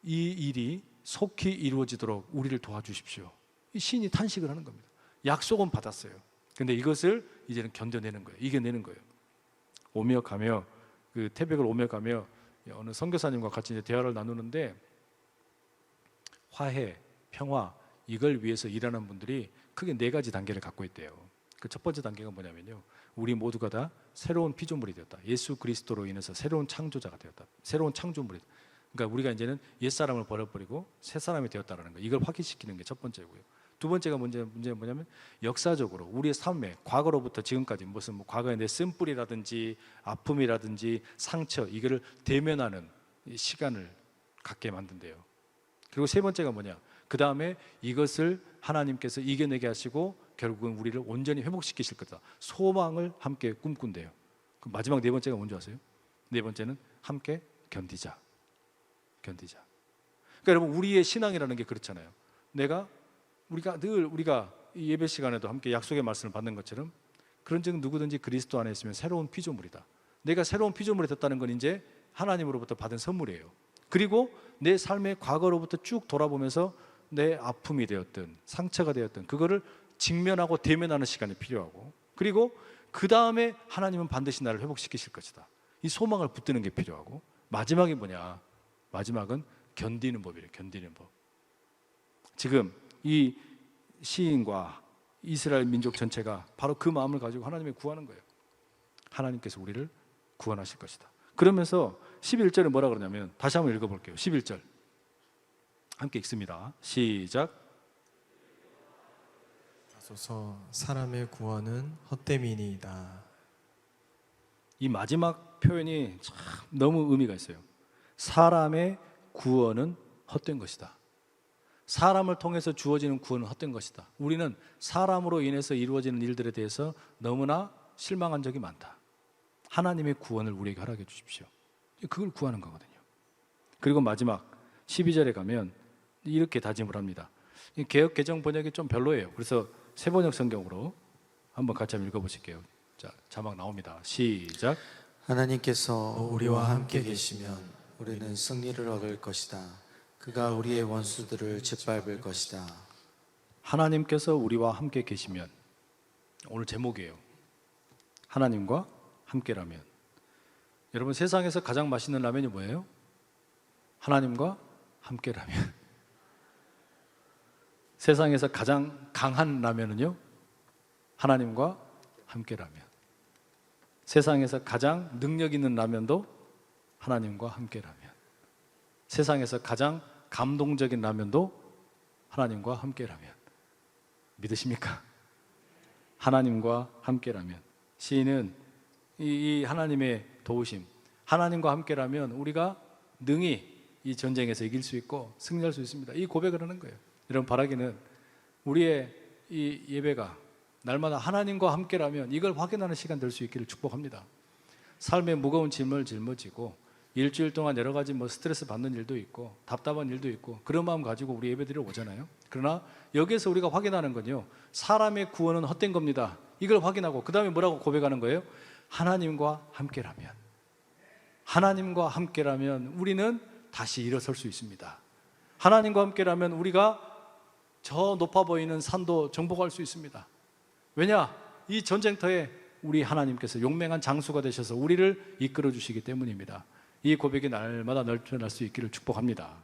이 일이 속히 이루어지도록 우리를 도와주십시오. 이 시인이 탄식을 하는 겁니다. 약속은 받았어요. 근데 이것을 이제는 견뎌내는 거예요. 이겨내는 거예요. 오며 가며, 그 태백을 오며 가며 어느 선교사님과 같이 이제 대화를 나누는데, 화해, 평화, 이걸 위해서 일하는 분들이 크게 4가지 단계를 갖고 있대요. 그 첫 번째 단계가 뭐냐면요, 우리 모두가 다 새로운 피조물이 되었다. 예수 그리스도로 인해서 새로운 창조자가 되었다. 새로운 창조물이. 그러니까 우리가 이제는 옛사람을 버려버리고 새사람이 되었다는 거, 이걸 확인시키는 게 첫 번째고요. 두 번째가 문제는 뭐냐면, 역사적으로 우리의 삶에 과거로부터 지금까지 무슨 과거의 내 쓴뿌리라든지 아픔이라든지 상처, 이거를 대면하는 시간을 갖게 만든대요. 그리고 세 번째가 뭐냐, 그 다음에 이것을 하나님께서 이겨내게 하시고 결국은 우리를 온전히 회복시키실 거다. 소망을 함께 꿈꾼대요. 그 마지막 4번째가 뭔지 아세요? 4번째는 함께 견디자. 그러니까 여러분, 우리의 신앙이라는 게 그렇잖아요. 우리가 이 예배 시간에도 함께 약속의 말씀을 받는 것처럼, 그런즉 누구든지 그리스도 안에 있으면 새로운 피조물이다. 내가 새로운 피조물이 됐다는 건 이제 하나님으로부터 받은 선물이에요. 그리고 내 삶의 과거로부터 쭉 돌아보면서 내 아픔이 되었든 상처가 되었든 그거를 직면하고 대면하는 시간이 필요하고, 그리고 그 다음에 하나님은 반드시 나를 회복시키실 것이다. 이 소망을 붙드는 게 필요하고, 마지막이 뭐냐, 마지막은 견디는 법이래요. 견디는 법. 지금 이 시인과 이스라엘 민족 전체가 바로 그 마음을 가지고 하나님을 구하는 거예요. 하나님께서 우리를 구원하실 것이다. 그러면서 11절에 뭐라 그러냐면, 다시 한번 읽어볼게요. 11절 함께 읽습니다. 시작. 하소서. 사람의 구원은 헛됨이니이다. 이 마지막 표현이 참 너무 의미가 있어요. 사람의 구원은 헛된 것이다. 사람을 통해서 주어지는 구원은 헛된 것이다. 우리는 사람으로 인해서 이루어지는 일들에 대해서 너무나 실망한 적이 많다. 하나님의 구원을 우리에게 허락해 주십시오. 그걸 구하는 거거든요. 그리고 마지막 12절에 가면 이렇게 다짐을 합니다. 개역 개정 번역이 좀 별로예요. 그래서 새번역 성경으로 한번 같이 한번 읽어보실게요. 자, 자막 나옵니다. 시작. 하나님께서 우리와 함께 계시면 우리는 승리를 얻을 것이다. 그가 우리의 원수들을 짓밟을 것이다. 하나님께서 우리와 함께 계시면, 오늘 제목이에요. 하나님과 함께라면. 여러분, 세상에서 가장 맛있는 라면이 뭐예요? 하나님과 함께라면. 세상에서 가장 강한 라면은요? 하나님과 함께라면. 세상에서 가장 능력 있는 라면도 하나님과 함께라면. 세상에서 가장 감동적인 라면도 하나님과 함께라면. 믿으십니까? 하나님과 함께라면. 시인은 이 하나님의 도우심, 하나님과 함께라면 우리가 능히 이 전쟁에서 이길 수 있고 승리할 수 있습니다. 이 고백을 하는 거예요. 여러분, 바라기는 우리의 이 예배가 날마다 하나님과 함께라면 이걸 확인하는 시간 될 수 있기를 축복합니다. 삶의 무거운 짐을 짊어지고 일주일 동안 여러 가지 스트레스 받는 일도 있고 답답한 일도 있고 그런 마음 가지고 우리 예배드리러 오잖아요. 그러나 여기에서 우리가 확인하는 건요, 사람의 구원은 헛된 겁니다. 이걸 확인하고 그 다음에 뭐라고 고백하는 거예요? 하나님과 함께라면. 하나님과 함께라면 우리는 다시 일어설 수 있습니다. 하나님과 함께라면 우리가 저 높아 보이는 산도 정복할 수 있습니다. 왜냐? 이 전쟁터에 우리 하나님께서 용맹한 장수가 되셔서 우리를 이끌어 주시기 때문입니다. 이 고백이 날마다 넓혀날 수 있기를 축복합니다.